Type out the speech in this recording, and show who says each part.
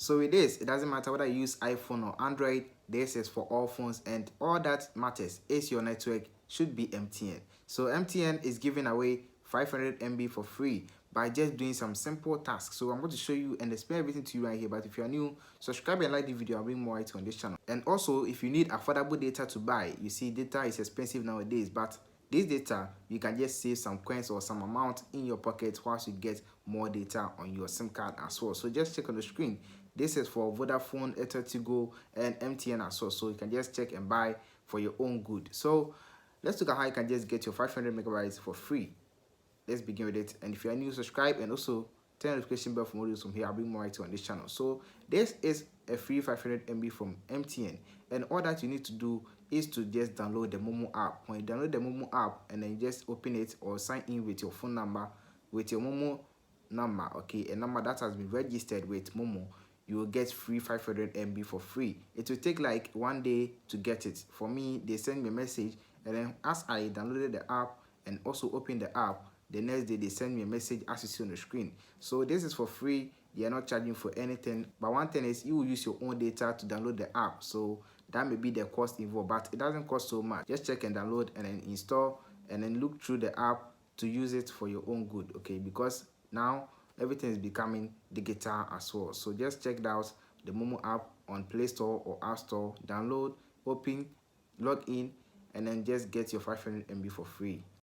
Speaker 1: So with this, it doesn't matter whether you use iPhone or Android, this is for all phones, and all that matters is your network should be MTN. So MTN is giving away 500 MB for free by just doing some simple tasks. So I'm going to show you and explain everything to you right here. But if you are new, subscribe and like the video. I'll bring more right on this channel. And also, if you need affordable data to buy, you see data is expensive nowadays, but this data, you can just save some coins or some amount in your pocket whilst you get more data on your SIM card as well. So just check on the screen. This is for Vodafone, Airtel, and MTN as well. So you can just check and buy for your own good. So let's look at how you can just get your 500 megabytes for free. Let's begin with it. And if you are new, subscribe and also turn the notification bell for more videos from here. I'll bring more right on this channel. So this is a free 500 MB from MTN, and all that you need to do is to just download the MOMO app. When you download the MOMO app and then you just open it or sign in with your phone number, with your MOMO number, okay, a number that has been registered with MOMO, you will get free 500 MB for free. It will take like 1 day to get it. For me, they send me a message, and then as I downloaded the app and also opened the app, the next day they send me a message as you see on the screen. So this is for free. They are not charging for anything, but one thing is you will use your own data to download the app, so that may be the cost involved, but it doesn't cost so much. Just check and download and then install and then look through the app to use it for your own good, okay? Because now everything is becoming digital as well. So just check out the MOMO app on Play Store or App Store, download, open, log in, and then just get your 500 MB for free.